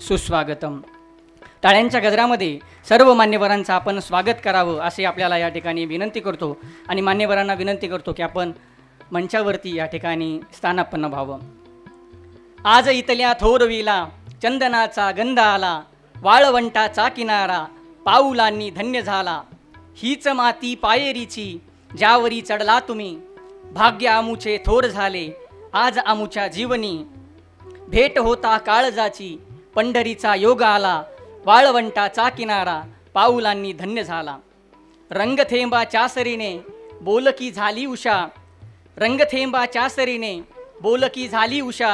सुस्वागतम. टाळ्यांच्या गजरामध्ये सर्व मान्यवरांचं आपण स्वागत करावं असे आपल्याला या ठिकाणी विनंती करतो आणि मान्यवरांना विनंती करतो की आपण मंचावरती या ठिकाणी स्थानापन्न व्हावं. आज इथल्या थोरवीला चंदनाचा गंध आला, वाळवंटाचा किनारा पाऊलांनी धन्य झाला. हीच माती पायरीची ज्यावरी चढला तुम्ही, भाग्य आमुचे थोर झाले आज आमुच्या जीवनी. भेट होता काळजाची पंढरीचा योग आला, वाळवंटाचा किनारा पाऊलांनी धन्य झाला. रंगथेंबाच्या सरीने बोलकी झाली उषा, रंगथेंबाच्या सरीने बोलकी झाली उषा.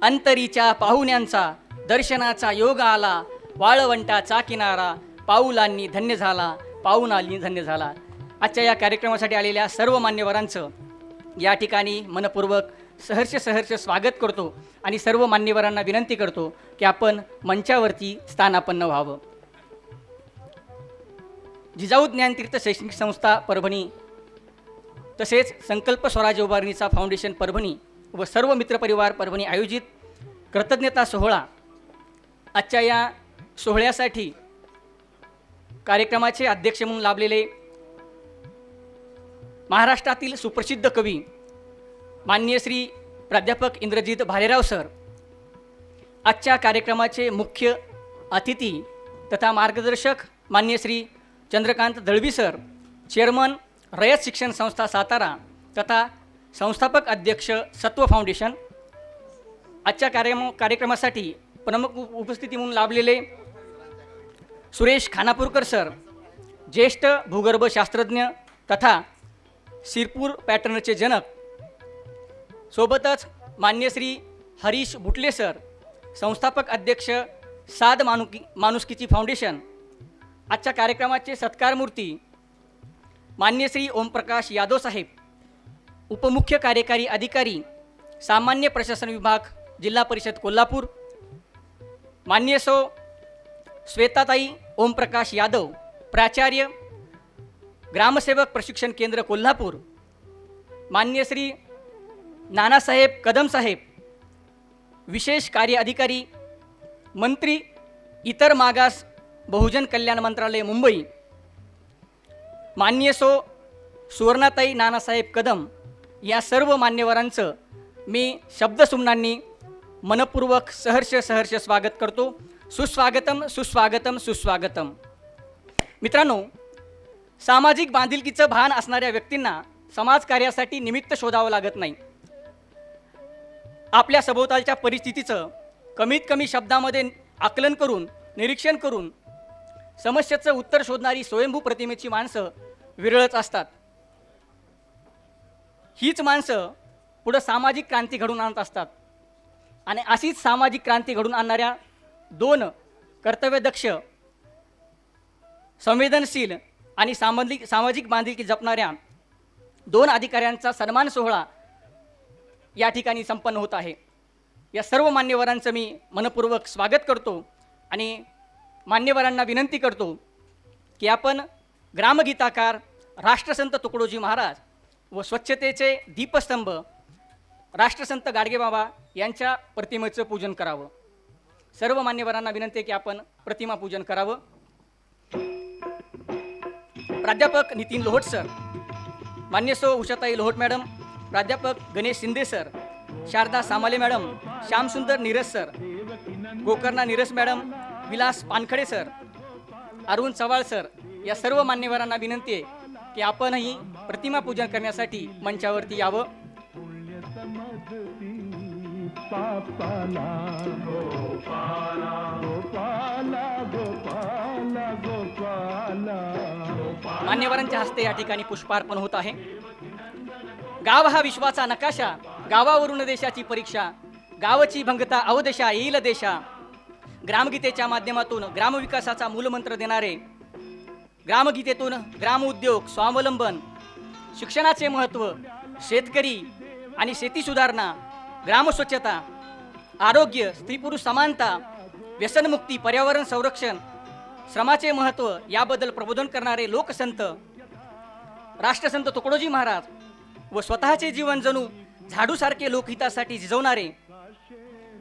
अंतरीच्या पाहुण्यांचा दर्शनाचा योग आला, वाळवंटाचा किनारा पाऊलांनी धन्य झाला, पाऊलांनी धन्य झाला. आजच्या या कार्यक्रमासाठी आलेल्या सर्व मान्यवरांचं या ठिकाणी मनपूर्वक सहर्ष स्वागत करतो आणि सर्व मान्यवरांना विनंती करतो की आपण मंचावरती स्थानापन्न व्हावं. जिजाऊ ज्ञानतीर्थ शैक्षणिक संस्था परभणी तसेच संकल्प स्वराज्य उभारणीचा फाउंडेशन परभणी व सर्व मित्रपरिवार परभणी आयोजित कृतज्ञता सोहळा. आजच्या या सोहळ्यासाठी कार्यक्रमाचे अध्यक्ष म्हणून लाभलेले महाराष्ट्रातील सुप्रसिद्ध कवी माननीय श्री प्राध्यापक इंद्रजित भालेराव सर, आजच्या कार्यक्रमाचे मुख्य अतिथी तथा मार्गदर्शक माननीय श्री चंद्रकांत दळवी सर, चेअरमन रयत शिक्षण संस्था सातारा तथा संस्थापक अध्यक्ष सत्व फाउंडेशन. आजच्या कार्यक्रमासाठी प्रमुख उपस्थिती म्हणून लाभलेले सुरेश खानापूरकर सर, ज्येष्ठ भूगर्भशास्त्रज्ञ तथा सिरपूर पॅटर्नचे जनक. सोबतच मान्य श्री हरीश बुटले सर, संस्थापक अध्यक्ष साद माणुसकीची फाउंडेशन. आजच्या कार्यक्रमाचे सत्कारमूर्ती मान्य श्री ओमप्रकाश यादव साहेब, उपमुख्य कार्यकारी अधिकारी सामान्य प्रशासन विभाग जिल्हा परिषद कोल्हापूर. मान्य सौ श्वेताताई ओमप्रकाश यादव, प्राचार्य ग्रामसेवक प्रशिक्षण केंद्र कोल्हापूर. मान्य श्री नानासाहेब कदम साहेब, विशेष कार्य अधिकारी मंत्री इतर मागास बहुजन कल्याण मंत्रालय मुंबई. मान्य सौ सुवर्णाताई नानासाहेब कदम या सर्व मान्यवरांचं मी शब्दसुमनांनी मनपूर्वक सहर्ष स्वागत करतो. सुस्वागतम सुस्वागतम सुस्वागतम. मित्रांनो, सामाजिक बांधिलकीचं भान असणाऱ्या व्यक्तींना समाजकार्यासाठी निमित्त शोधावं लागत नाही. आपल्या सभोवतालच्या परिस्थितीचं कमीत कमी शब्दामध्ये आकलन करून, निरीक्षण करून समस्येचं उत्तर शोधणारी स्वयंभू प्रतिमेची माणसं विरळच असतात. हीच माणसं पुढं सामाजिक क्रांती घडवून आणत असतात आणि अशीच सामाजिक क्रांती घडवून आणणाऱ्या दोन कर्तव्यदक्ष, संवेदनशील आणि सामाजिक बांधिलकी जपणाऱ्या दोन अधिकाऱ्यांचा सन्मान सोहळा या ठिकाणी संपन्न होत आहे. या सर्व मान्यवरांचं मी मनपूर्वक स्वागत करतो आणि मान्यवरांना विनंती करतो की आपण ग्रामगीताकार राष्ट्रसंत तुकडोजी महाराज व स्वच्छतेचे दीपस्तंभ राष्ट्रसंत गाडगेबाबा यांच्या प्रतिमेचं पूजन करावं. सर्व मान्यवरांना विनंती आहे की आपण प्रतिमा पूजन करावं. प्राध्यापक नितीन लोहोट सर, मान्य सौ उषाताई लोहोट मॅडम, प्राध्यापक Ganesh Shinde sir, Sharda Samale madam, Shyamsundar Neeraj sir, Gokarna Neeraj madam, Vilas Pankhade sir, Arun Chavhal sir या सर्व मान्यवरांना विनंती आहे की आपणही प्रतिमा पूजन करण्यासाठी मंचावरती यावं. मान्यवरांच्या हस्ते या ठिकाणी पुष्पार्पण होत आहे. गाव हा विश्वाचा नकाशा, गावावरून देशाची परीक्षा, गावची भंगता अवदेशा येईल देशा. ग्रामगीतेच्या माध्यमातून ग्रामविकासाचा मूलमंत्र देणारे, ग्रामगीतेतून ग्रामउद्योग, स्वावलंबन, शिक्षणाचे महत्त्व, शेतकरी आणि शेती सुधारणा, ग्रामस्वच्छता, आरोग्य, स्त्री पुरुष समानता, व्यसनमुक्ती, पर्यावरण संरक्षण, श्रमाचे महत्त्व याबद्दल प्रबोधन करणारे लोकसंत राष्ट्रसंत तुकडोजी महाराज व स्वतःचे जीवन जणू झाडूसारखे लोकहितासाठी झिजवणारे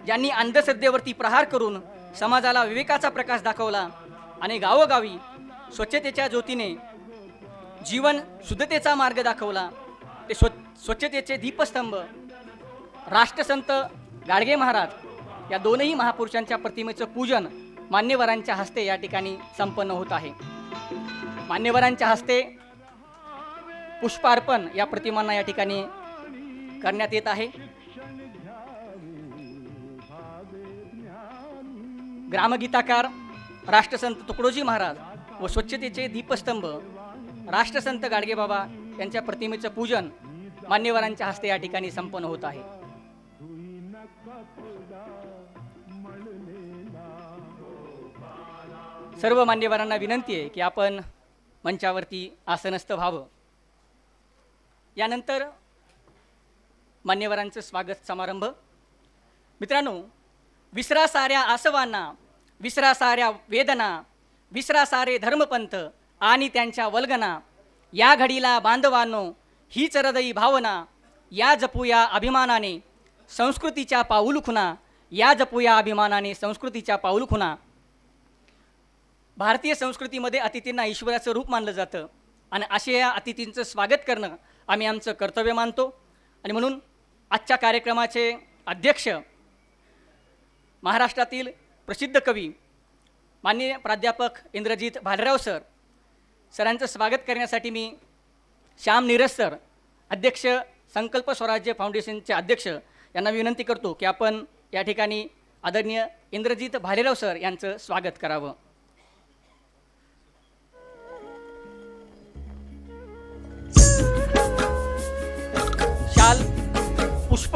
ज्यांनी अंधश्रद्धेवरती प्रहार करून समाजाला विवेकाचा प्रकाश दाखवला आणि गावोगावी स्वच्छतेच्या ज्योतीने जीवन शुद्धतेचा मार्ग दाखवला, ते स्वच्छतेचे दीपस्तंभ राष्ट्रसंत गाडगे महाराज या दोनही महापुरुषांच्या प्रतिमेचं पूजन मान्यवरांच्या हस्ते या ठिकाणी संपन्न होत आहे. मान्यवरांच्या हस्ते पुष्पार्पण या प्रतिमांना या ठिकाणी करण्यात येत आहे. ग्रामगीताकार राष्ट्रसंत तुकडोजी महाराज व स्वच्छतेचे दीपस्तंभ राष्ट्रसंत गाडगेबाबा यांच्या प्रतिमेचं पूजन मान्यवरांच्या हस्ते या ठिकाणी संपन्न होत आहे. सर्व मान्यवरांना विनंती आहे की आपण मंचावरती आसनस्थ व्हावं. यानंतर मान्यवरांचं स्वागत समारंभ. मित्रांनो, विसरा साऱ्या आसवांना, विसरा साऱ्या वेदना, विसरा सारे धर्मपंथ आणि त्यांच्या वल्गना, या घडीला बांधवांनो हीच हृदयी भावना, या जपूया अभिमानाने संस्कृतीच्या पाऊलखुणा, या जपूया अभिमानाने संस्कृतीच्या पाऊलखुणा. भारतीय संस्कृतीमध्ये अतिथींना ईश्वराचं रूप मानलं जातं आणि अशा या अतिथींचं स्वागत करणं आम्ही आमचं कर्तव्य मानतो. आणि म्हणून आजच्या कार्यक्रमाचे अध्यक्ष महाराष्ट्रातील प्रसिद्ध कवी माननीय प्राध्यापक इंद्रजित भालेराव सरांचं स्वागत करण्यासाठी मी श्याम नीरज सर, अध्यक्ष संकल्प स्वराज्य फाउंडेशनचे अध्यक्ष, यांना विनंती करतो की आपण या ठिकाणी आदरणीय इंद्रजित भालेराव सर यांचं स्वागत करावं. शाल, पुष्प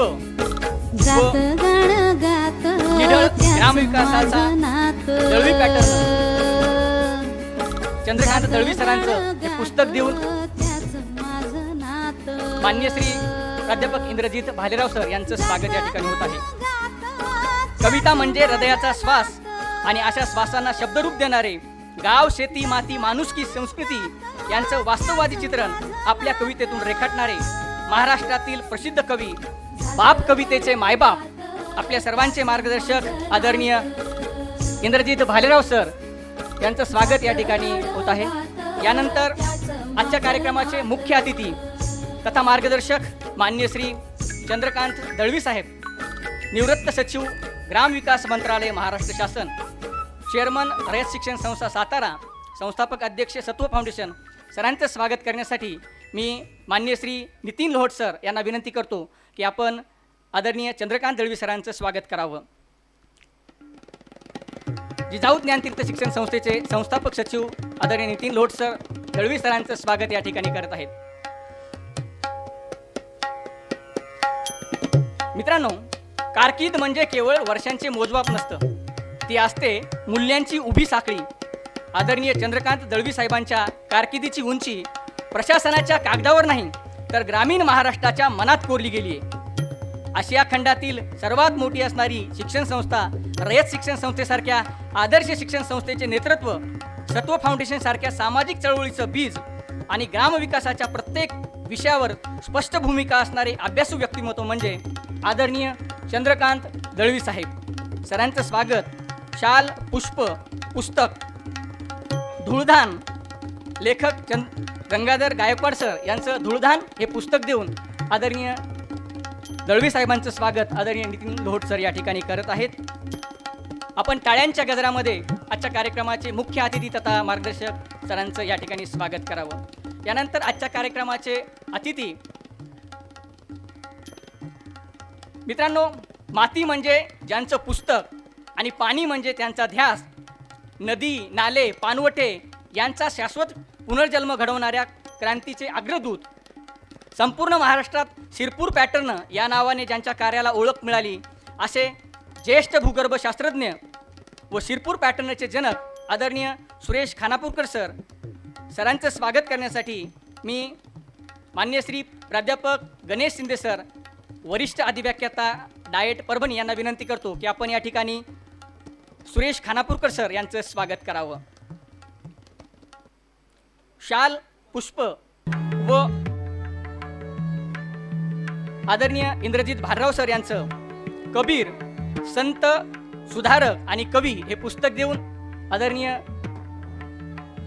ग्रामविकासाचा दळवी पॅटर्न चंद्रकांत दळवी सरांचं हे पुस्तक देऊन मान्य श्री प्राध्यापक इंद्रजित भालेराव सर यांचं स्वागत या ठिकाणी होत आहे. कविता म्हणजे हृदयाचा श्वास आणि अशा श्वासांना शब्दरूप देणारे गाव, शेती, माती, माणुसकी, संस्कृती यांचं वास्तववादी चित्रण आपल्या कवितेतून रेखाटणारे महाराष्ट्रातील प्रसिद्ध कवी, बाप कवितेचे मायबाप, आपल्या सर्वांचे मार्गदर्शक आदरणीय इंद्रजित भालेराव सर यांचं स्वागत या ठिकाणी होत आहे. यानंतर आजच्या कार्यक्रमाचे मुख्य अतिथी तथा मार्गदर्शक मान्य श्री चंद्रकांत दळवी साहेब, निवृत्त सचिव ग्रामविकास मंत्रालय महाराष्ट्र शासन, चेअरमन रयत शिक्षण संस्था सातारा, संस्थापक अध्यक्ष सत्व फाउंडेशन सरांचं स्वागत करण्यासाठी मी मान्य श्री नितीन लोहट सर यांना विनंती करतो की आपण आदरणीय चंद्रकांत दळवी सरांचं स्वागत करावं. जिजाऊ ज्ञानतीर्थ शिक्षण संस्थेचे संस्थापक सचिव आदरणीय नितीन लोहट सर दळवी सरांचं स्वागत या ठिकाणी करत आहेत. मित्रांनो, कारकीर्द म्हणजे केवळ वर्षांचे मोजमाप नसतं, ती असते मूल्यांची उभी साखळी. आदरणीय चंद्रकांत दळवी साहेबांच्या कारकिर्दीची उंची प्रशासनाच्या कागदावर नाही तर ग्रामीण महाराष्ट्राच्या मनात कोरली गेली आहे. आशिया खंडातील सर्वात मोठी असणारी शिक्षण संस्था रयत शिक्षण संस्थेसारख्या आदर्श शिक्षण संस्थेचे नेतृत्व, सत्व फाउंडेशन सारख्या सामाजिक चळवळीचं बीज आणि ग्रामविकासाच्या प्रत्येक विषयावर स्पष्ट भूमिका असणारे अभ्यासू व्यक्तिमत्व म्हणजे आदरणीय चंद्रकांत दळवी साहेब. सरांचं स्वागत शाल, पुष्प, पुस्तक, धूळधान, लेखक गंगाधर गायकवाड सर यांचं धूळधान हे पुस्तक देऊन आदरणीय दळवी साहेबांचं स्वागत आदरणीय नितीन लोहट सर या ठिकाणी करत आहेत. आपण टाळ्यांच्या गजरामध्ये आजच्या कार्यक्रमाचे मुख्य अतिथी तथा मार्गदर्शक सरांचं या ठिकाणी स्वागत करावं. यानंतर आजच्या कार्यक्रमाचे अतिथी, मित्रांनो, माती म्हणजे ज्यांचं पुस्तक आणि पाणी म्हणजे त्यांचा ध्यास, नदी, नाले, पाणवठे यांचा शाश्वत पुनर्जन्म घडवणाऱ्या क्रांतीचे अग्रदूत, संपूर्ण महाराष्ट्रात शिरपूर पॅटर्न या नावाने ज्यांच्या कार्याला ओळख मिळाली असे ज्येष्ठ भूगर्भ शास्त्रज्ञ व शिरपूर पॅटर्नचे जनक आदरणीय सुरेश खानापूरकर सरांचं स्वागत करण्यासाठी मी मान्य श्री प्राध्यापक गणेश शिंदे सर, वरिष्ठ अधिव्याख्याता डाएट परभणी यांना विनंती करतो की आपण या ठिकाणी सुरेश खानापूरकर सर यांचं स्वागत करावं. शाल, पुष्प व आदरणीय इंद्रजित भालेराव सर यांचं कबीर, संत सुधारक आणि कवी हे पुस्तक देऊन आदरणीय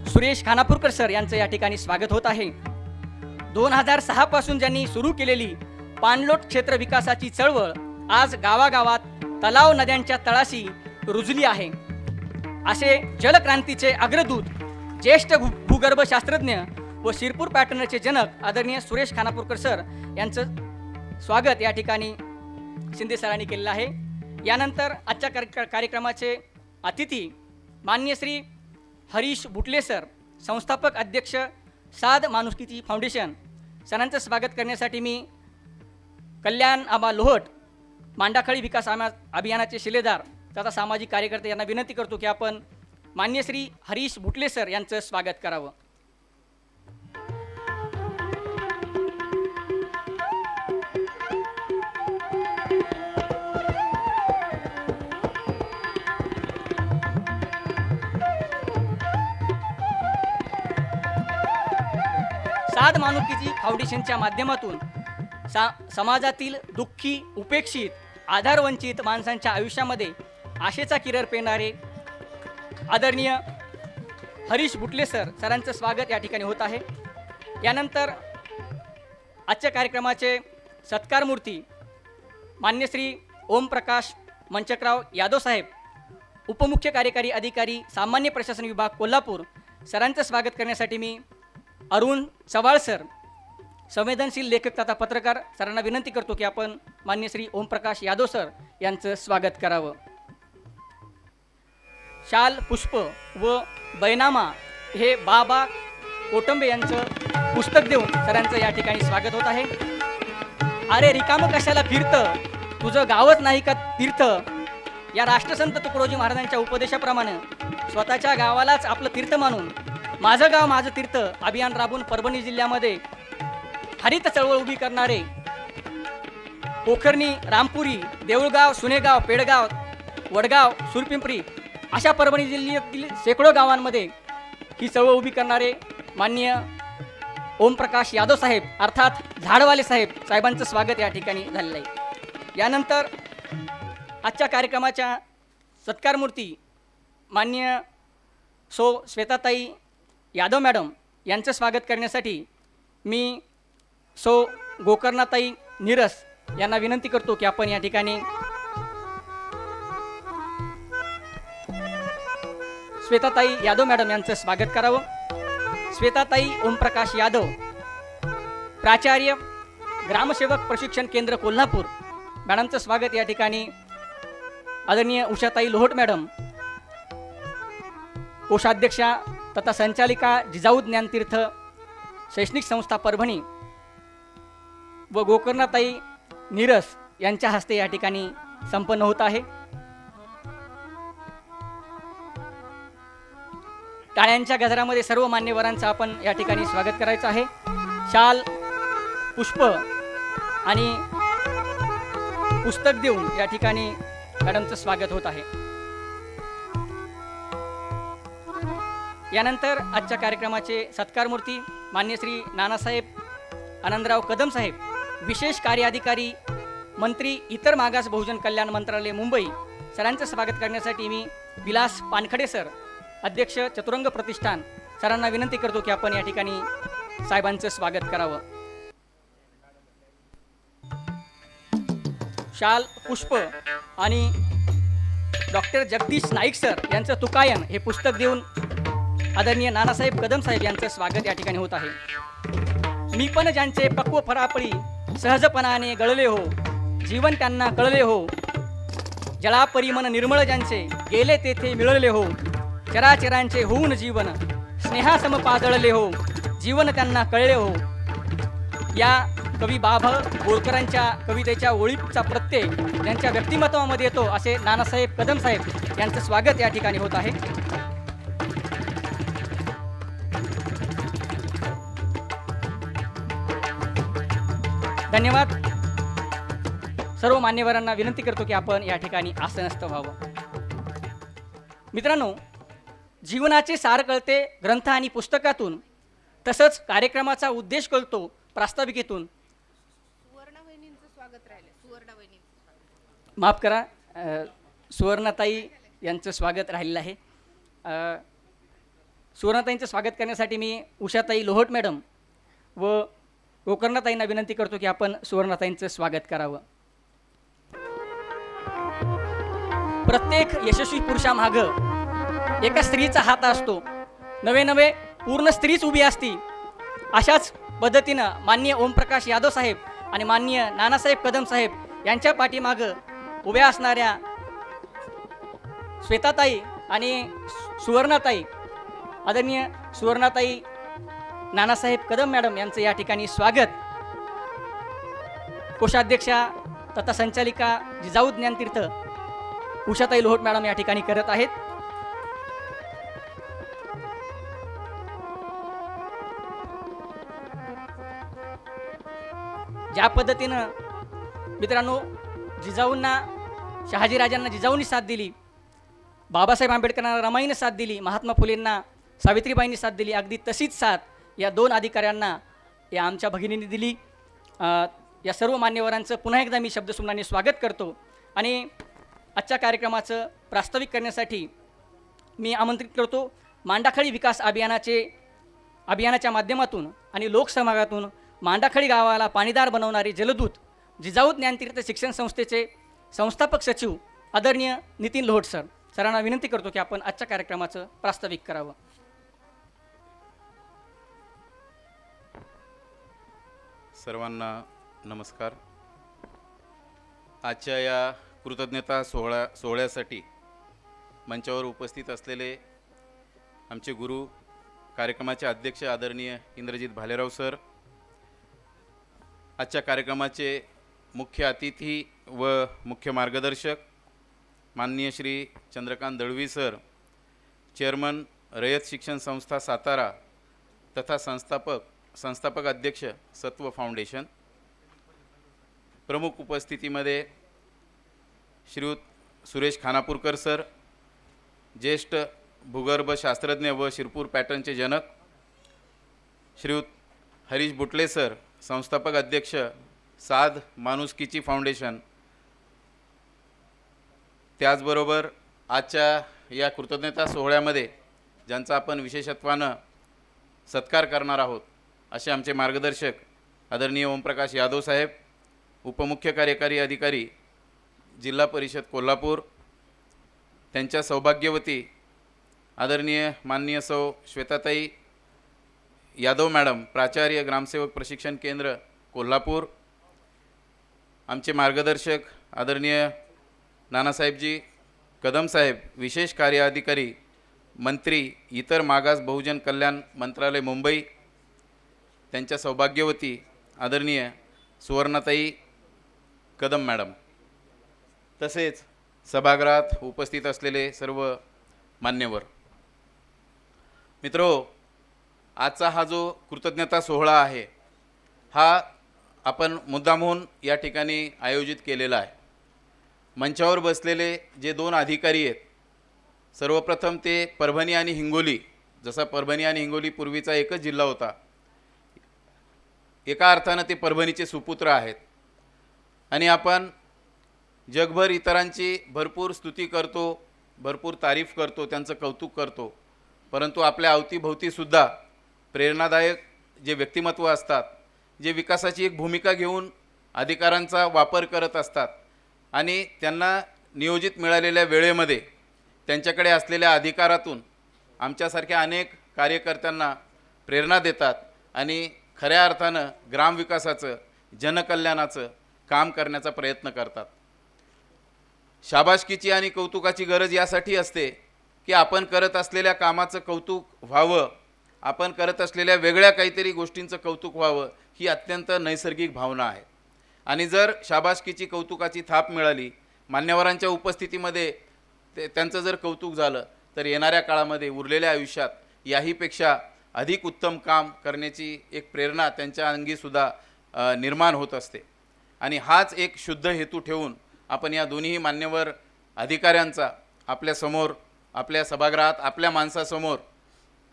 सुरेश खानापूरकर सर यांचं या ठिकाणी स्वागत होत आहे. 2006 पासून ज्यांनी सुरू केलेली पाणलोट क्षेत्र विकासाची चळवळ आज गावागावात तलाव नद्यांच्या तळाशी रुजली आहे. असे जलक्रांतीचे अग्रदूत, ज्येष्ठ भूगर्भशास्त्रज्ञ व शिरपूर पॅटर्नचे जनक आदरणीय सुरेश खानापूरकर सर यांचं स्वागत या ठिकाणी शिंदे सरांनी केलेलं आहे. यानंतर आजच्या कार्यक्रमाचे अतिथी माननीय श्री हरीश बुटले सर, संस्थापक अध्यक्ष साध माणुसकीची फाउंडेशन, सरांचं स्वागत करण्यासाठी मी कल्याण आबा लोहट, मांडाखळी विकास अभियानाचे शिलेदार तथा सामाजिक कार्यकर्ते यांना विनंती करतो की आपण मान्य श्री हरीश बुटले सर यांचं स्वागत करावं. साध माणुसकीची फाउंडेशनच्या माध्यमातून समाजातील दुःखी, उपेक्षित, आधारवंचित माणसांच्या आयुष्यामध्ये आशेचा किरण पेरणारे आदरणीय हरीश बुटले सरांचं स्वागत या ठिकाणी होत आहे. यानंतर आजच्या कार्यक्रमाचे सत्कारमूर्ती मान्य श्री ओमप्रकाश मंचकराव यादव साहेब, उपमुख्य कार्यकारी अधिकारी, सामान्य प्रशासन विभाग, कोल्हापूर, सरांचं स्वागत करण्यासाठी मी अरुण चव्हाळ सर, संवेदनशील लेखक तथा पत्रकार, सरांना विनंती करतो की आपण मान्य श्री ओमप्रकाश यादव सर यांचं स्वागत करावं. शाल, पुष्प व बैनामा हे बाबा कोटंबे यांचं पुस्तक देऊन सरांचं या ठिकाणी स्वागत होत आहे. अरे रिकामं कशाला फिरतं, तुझं गावच नाही का तीर्थ, या राष्ट्रसंत तुकडोजी महाराजांच्या उपदेशाप्रमाणे स्वतःच्या गावालाच आपलं तीर्थ मानून माझं गाव माझं तीर्थ अभियान राबवून परभणी जिल्ह्यामध्ये हरित चळवळ उभी करणारे पोखर्णी, रामपुरी, देऊळगाव, सुनेगाव, पेडगाव, वडगाव, सुरपिंपरी अशा परभणी जिल्ह्यातील शेकडो गावांमध्ये ही चळवळ उभी करणारे माननीय ओमप्रकाश यादव साहेब अर्थात झाडवाले साहेबांचं स्वागत या ठिकाणी झालेलं आहे. यानंतर आजच्या कार्यक्रमाच्या सत्कारमूर्ती माननीय श्वेताताई यादव मॅडम यांचं स्वागत करण्यासाठी मी गोकर्णाताई नीरस यांना विनंती करतो की आपण या ठिकाणी श्वेताताई यादव मॅडम यांचं स्वागत करावं. श्वेताताई ओमप्रकाश यादव, प्राचार्य, ग्रामसेवक प्रशिक्षण केंद्र, कोल्हापूर, मॅडमचं स्वागत या ठिकाणी आदरणीय उषाताई लोहट मॅडम, कोषाध्यक्षा तथा संचालिका जिजाऊ ज्ञानतीर्थ शैक्षणिक संस्था परभणी व गोकर्णाताई नीरस यांच्या हस्ते या ठिकाणी संपन्न होत आहे. टाळ्यांच्या गजरामध्ये सर्व मान्यवरांचं आपण या ठिकाणी स्वागत करायचं आहे. शाल, पुष्प आणि पुस्तक देऊन या ठिकाणी मॅडमचं स्वागत होत आहे. यानंतर आजच्या कार्यक्रमाचे सत्कारमूर्ती मान्य श्री नानासाहेब आनंदराव कदम साहेब, विशेष कार्याधिकारी, मंत्री, इतर मागास बहुजन कल्याण मंत्रालय, मुंबई, सरांचं स्वागत करण्यासाठी मी विलास पानखडे सर, अध्यक्ष चतुरंग प्रतिष्ठान, सरांना विनंती करतो की आपण या ठिकाणी साहेबांचं स्वागत करावं. शाल, पुष्प आणि डॉक्टर जगदीश नाईक सर यांचं तुकायन हे पुस्तक देऊन आदरणीय नानासाहेब कदम साहेब यांचं स्वागत या ठिकाणी होत आहे. मी पण ज्यांचे पक्व फरापळी सहजपणाने गळले हो, जीवन त्यांना कळले हो, जळापरी मन निर्मळ ज्यांचे गेले तेथे मिळले हो, चराचरांचे होऊन जीवन स्नेहासम पाजळले हो, जीवन त्यांना कळले हो. या कवी बाभ बोरकरांच्या कवितेच्या ओळीचा प्रत्यय यांच्या व्यक्तिमत्वामध्ये येतो असे नानासाहेब कदम साहेब यांचं स्वागत या ठिकाणी होत आहे. धन्यवाद. सर्व मान्यवरांना विनंती करतो की आपण या ठिकाणी आसनस्थ व्हावं. मित्रांनो, जीवनाचे सार कळते ग्रंथ आणि पुस्तकातून, तसंच कार्यक्रमाचा उद्देश कळतो प्रास्ताविकेतून. सुवर्णा वहिनींचं स्वागत राहिले. सुवर्णा वहिनी माफ करा, सुवर्णाताई यांचं स्वागत राहिलेलं आहे. सुवर्णाताईंचं स्वागत करण्यासाठी मी उषाताई लोहट मॅडम व गोकर्णताईंना विनंती करतो की आपण सुवर्णाताईंचं स्वागत करावं. प्रत्येक यशस्वी पुरुषामागं एका स्त्रीचा हात असतो. नवे नवे पूर्ण स्त्रीच उभी असती. अशाच पद्धतीनं माननीय ओमप्रकाश यादव साहेब आणि माननीय नानासाहेब कदम साहेब यांच्या पाठीमागं उभ्या असणाऱ्या श्वेताताई आणि सुवर्णाताई, आदरणीय सुवर्णाताई नानासाहेब कदम मॅडम यांचं या ठिकाणी स्वागत. कोषाध्यक्षा तथा संचालिका जिजाऊ ज्ञानतीर्थ उषाताई लोहट मॅडम या ठिकाणी करत आहेत. ज्या पद्धतीनं मित्रांनो जिजाऊंना शहाजीराजांना जिजाऊंनी साथ दिली, बाबासाहेब आंबेडकरांना रमाईनं साथ दिली, महात्मा फुलेंना सावित्रीबाईंनी साथ दिली, अगदी तशीच साथ या दोन अधिकाऱ्यांना या आमच्या भगिनींनी दिली. या सर्व मान्यवरांचं पुन्हा एकदा मी शब्दसुमनाने स्वागत करतो आणि आजच्या कार्यक्रमाचं प्रास्ताविक करण्यासाठी मी आमंत्रित करतो मांडाखळी विकास अभियानाच्या माध्यमातून आणि लोकसहभागातून मांडाखळी गावाला पाणीदार बनवणारे जलदूत जिजाऊ ज्ञानतीर्थ शिक्षण संस्थेचे संस्थापक सचिव आदरणीय नितीन लोहट सरांना विनंती करतो की आपण आजच्या कार्यक्रमाचं प्रास्ताविक करावं. सर्वांना नमस्कार. आजच्या या कृतज्ञता सोहळ्यासाठी मंचावर उपस्थित असलेले आमचे गुरु, कार्यक्रमाचे अध्यक्ष आदरणीय इंद्रजित भालेराव सर, आजच्या कार्यक्रमाचे मुख्य अतिथी व मुख्य मार्गदर्शक माननीय श्री चंद्रकांत दळवी सर, चेअरमन रयत शिक्षण संस्था सातारा तथा संस्थापक अध्यक्ष सत्व फाउंडेशन, प्रमुख उपस्थितीमध्ये श्रीयुत सुरेश खानापूरकर सर, ज्येष्ठ भूगर्भशास्त्रज्ञ व शिरपूर पॅटर्नचे जनक, श्रीयुत हरीश बुटले सर, संस्थापक अध्यक्ष साध माणुसकीची फाउंडेशन, त्याचबरोबर आजच्या या कृतज्ञता सोहळ्यामध्ये ज्यांचा आपण विशेषत्वानं सत्कार करणार आहोत असे आमचे मार्गदर्शक आदरणीय ओमप्रकाश यादव साहेब, उपमुख्य कार्यकारी अधिकारी जिल्हा परिषद कोल्हापूर, त्यांच्या सौभाग्यवती आदरणीय माननीय सौ श्वेताताई यादव मॅडम, प्राचार्य ग्रामसेवक प्रशिक्षण केंद्र कोल्हापूर, आमचे मार्गदर्शक आदरणीय नानासाहेबजी कदम साहेब, विशेष कार्य अधिकारी मंत्री इतर मागास बहुजन कल्याण मंत्रालय मुंबई, त्यांच्या सौभाग्यवती आदरणीय सुवर्णाताई कदम मॅडम, तसेच सभागृहात उपस्थित असलेले सर्व मान्यवर मित्रो, आजचा हा जो कृतज्ञता सोहळा आहे हा आपण मुद्दामहून या ठिकाणी आयोजित केलेला आहे. मंचावर बसलेले जे दोन अधिकारी आहेत, सर्वप्रथम ते परभणी आणि हिंगोली, जसा परभणी आणि हिंगोली पूर्वीचा एकच जिल्हा होता, एका अर्थानं ते परभणीचे सुपुत्र आहेत आणि आपण जगभर इतरांची भरपूर स्तुती करतो, भरपूर तारीफ करतो, त्यांचं कौतुक करतो, परंतु आपल्या अवतीभोवतीसुद्धा प्रेरणादायक जे व्यक्तिमत्व असतात, जे विकासाची एक भूमिका घेऊन अधिकारांचा वापर करत असतात आणि त्यांना नियोजित मिळालेल्या वेळेमध्ये त्यांच्याकडे असलेल्या अधिकारातून आमच्यासारख्या अनेक कार्यकर्त्यांना प्रेरणा देतात आणि खऱ्या अर्थानं ग्रामविकासाचं, जनकल्याणाचं काम करण्याचा प्रयत्न करतात. शाबासकीची आणि कौतुकाची गरज यासाठी असते की आपण करत असलेल्या कामाचं कौतुक व्हावं, आपण करत असलेल्या वेगळ्या काहीतरी गोष्टींचं कौतुक व्हावं, ही अत्यंत नैसर्गिक भावना आहे. आणि जर शाबासकीची कौतुकाची थाप मिळाली, मान्यवरांच्या उपस्थितीमध्ये त्यांचं जर कौतुक झालं, तर येणाऱ्या काळामध्ये उरलेल्या आयुष्यात याहीपेक्षा अधिक उत्तम काम करण्याची एक प्रेरणा त्यांच्या अंगीसुद्धा निर्माण होत असते. आणि हाच एक शुद्ध हेतू ठेवून आपण या दोन्ही मान्यवर अधिकाऱ्यांचा आपल्यासमोर, आपल्या सभागृहात, आपल्या माणसासमोर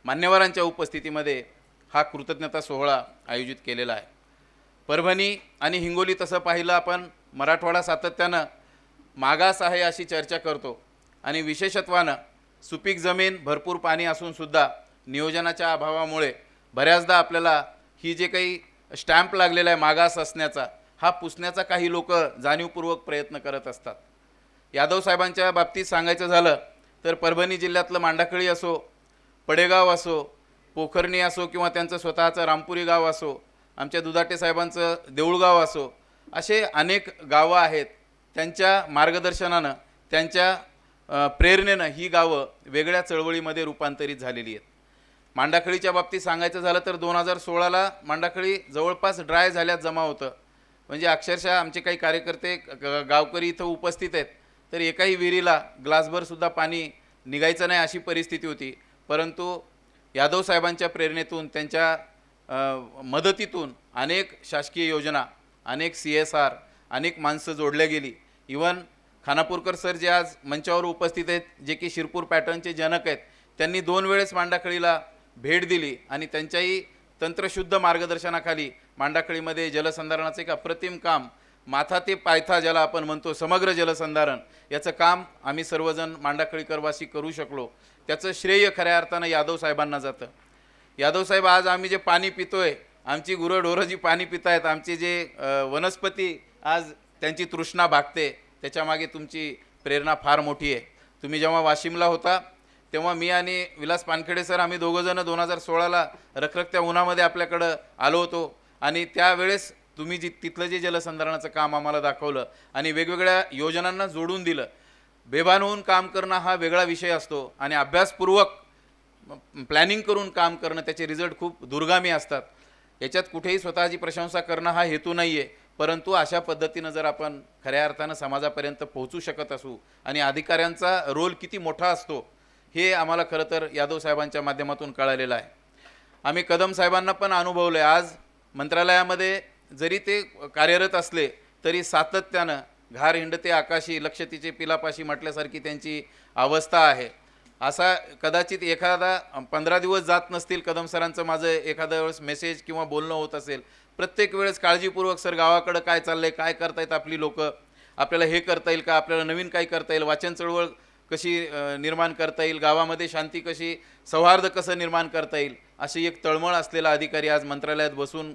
मान्यवरांच्या उपस्थितीमध्ये हा कृतज्ञता सोहळा आयोजित केलेला आहे. परभणी आणि हिंगोली तसं पाहिलं आपण, मराठवाडा सातत्यानं मागास आहे अशी चर्चा करतो आणि विशेषत्वानं सुपीक जमीन भरपूर पाणी असूनसुद्धा नियोजनाच्या अभावामुळे बऱ्याचदा आपल्याला ही जे काही स्टॅम्प लागलेला आहे मागास असण्याचा हा पुसण्याचा काही लोक जाणीवपूर्वक प्रयत्न करत असतात. यादव साहेबांच्या बाबतीत सांगायचं झालं तर परभणी जिल्ह्यातलं मांडाकळी असो, पडेगाव असो, पोखर्णी असो किंवा त्यांचं स्वतःचं रामपुरी गाव असो, आमच्या दुधाटे साहेबांचं देऊळगाव असो, असे अनेक गावं आहेत. त्यांच्या मार्गदर्शनानं त्यांच्या प्रेरणेनं ही गावं वेगळ्या चळवळीमध्ये रूपांतरित झालेली आहेत. मांडाकळीच्या बाबतीत सांगायचं झालं तर 2016ला मांडाकळी जवळपास ड्राय झाल्यात जमा होतं. म्हणजे अक्षरशः आमचे काही कार्यकर्ते गावकरी इथं उपस्थित आहेत तर एकाही विहिरीला ग्लासभरसुद्धा पाणी निघायचं नाही अशी परिस्थिती होती. परंतु यादव साहेबांच्या प्रेरणेतून त्यांच्या मदतीतून अनेक शासकीय योजना, अनेक CSR, अनेक माणसं जोडल्या गेली. इवन खानापूरकर सर जे आज मंचावर उपस्थित आहेत, जे की शिरपूर पॅटर्नचे जनक आहेत, त्यांनी 2 वेळेस मांडाकळीला भेट दिली आणि त्यांच्याही तंत्रशुद्ध मार्गदर्शनाखाली मांडाकळीमध्ये जलसंधारणाचं एक अप्रतिम काम, माथा ते पायथा ज्याला आपण म्हणतो समग्र जलसंधारण, याचं काम आम्ही सर्वजण मांडाकळीकरवासी करू शकलो. त्याचं श्रेय खऱ्या अर्थानं यादव साहेबांना जातं. यादव साहेब आज आम्ही जे पाणी पितोय, आमची गुरंढोरं जी पाणी पितायत, आमचे जे वनस्पती आज त्यांची तृष्णा भागते, त्याच्यामागे तुमची प्रेरणा फार मोठी आहे. तुम्ही जेव्हा वाशिमला होता तेव्हा मी आणि विलास पानखेडे सर आम्ही दोघंजणं 2016ला रखरखत्या उन्हामध्ये आपल्याकडं आलो होतो आणि त्यावेळेस तुम्ही तिथलं जे जलसंधारणाचं काम आम्हाला दाखवलं आणि वेगवेगळ्या योजनांना जोडून दिलं. बेभान होऊन काम करणं हा वेगळा विषय असतो आणि अभ्यासपूर्वक प्लॅनिंग करून काम करणं त्याचे रिझल्ट खूप दूरगामी असतात. याच्यात कुठेही स्वतःची प्रशंसा करणं हा हेतू नाही आहे, परंतु अशा पद्धतीनं जर आपण खऱ्या अर्थानं समाजापर्यंत पोहोचू शकत असू आणि अधिकाऱ्यांचा रोल किती मोठा असतो हे आम्हाला खरं तर यादव साहेबांच्या माध्यमातून कळालेलं आहे. आम्ही कदम साहेबांना पण अनुभवलं आहे. आज मंत्रालयामध्ये जरी ते कार्यरत असले तरी सातत्यानं घार हिंडते आकाशी लक्ष तिचे पिलापाशी म्हटल्यासारखी त्यांची अवस्था आहे. असा कदाचित एखादा 15 दिवस जात नसतील कदम सरांचं माझं एखाद्या वेळेस मेसेज किंवा बोलणं होत असेल. प्रत्येक वेळेस काळजीपूर्वक सर गावाकडं काय चाललं आहे, काय करतायत आपली लोकं, आपल्याला हे करता येईल का, आपल्याला नवीन काय करता येईल, वाचन चळवळ कशी निर्माण करता येईल, गावामध्ये शांती कशी, सौहार्द कसं निर्माण करता येईल, अशी एक तळमळ असलेला अधिकारी आज मंत्रालयात बसून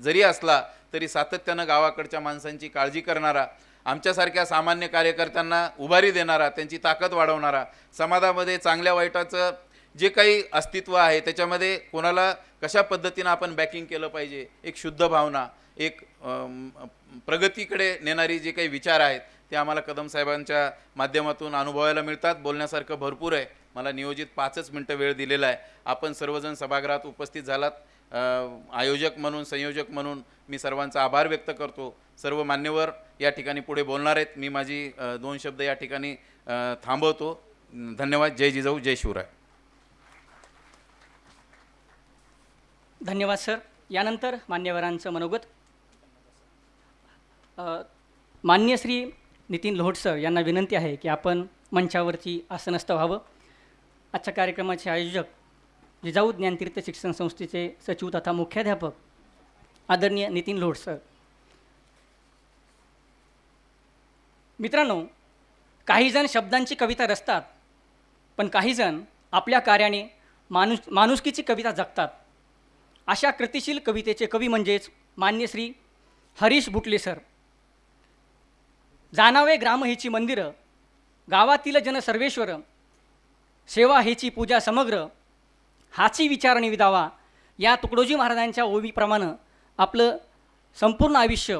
जरी असला तरी सातत्यानं गावाकडच्या माणसांची काळजी करणारा, आमच्यासारख्या सामान्य कार्यकर्त्यांना उभारी देणारा, त्यांची ताकद वाढवणारा, समाजामध्ये चांगल्या वाईटाचं जे काही अस्तित्व आहे त्याच्यामध्ये कोणाला कशा पद्धतीनं आपण बॅकिंग केलं पाहिजे, एक शुद्ध भावना, एक प्रगतीकडे नेणारी जे काही विचार आहेत ते आम्हाला कदम साहेबांच्या माध्यमातून अनुभवायला मिळतात. बोलण्यासारखं भरपूर आहे. मला नियोजित 5च मिनटं वेळ दिलेला आहे. आपण सर्वजण सभागृहात उपस्थित झालात. आयोजक म्हणून, संयोजक म्हणून मी सर्वांचा आभार व्यक्त करतो. सर्व मान्यवर या ठिकाणी पुढे बोलणार आहेत. मी माझी 2 शब्द या ठिकाणी थांबवतो. धन्यवाद. जय जिजाऊ, जय शिवराय. धन्यवाद सर. यानंतर मान्यवरांचं मनोगत. मान्य श्री नितीन लोहट सर यांना विनंती आहे की आपण मंचावरती आसनस्थ व्हावं. आजच्या कार्यक्रमाचे आयोजक जिजाऊ ज्ञानतीर्थ शिक्षण संस्थेचे सचिव तथा मुख्याध्यापक आदरणीय नितीन लोहट सर. मित्रांनो, काहीजण शब्दांची कविता रचतात, पण काहीजण आपल्या कार्याने माणुसकीची कविता जगतात. अशा कृतिशील कवितेचे कवी म्हणजेच मान्य श्री हरीश बुटले सर. जाणावे ग्राम हेची मंदिरं, गावातील जन सर्वेश्वर, सेवा हेची पूजा समग्र, हाची विचारणी विदावा, या तुकडोजी महाराजांच्या ओवीप्रमाणे आपलं संपूर्ण आयुष्य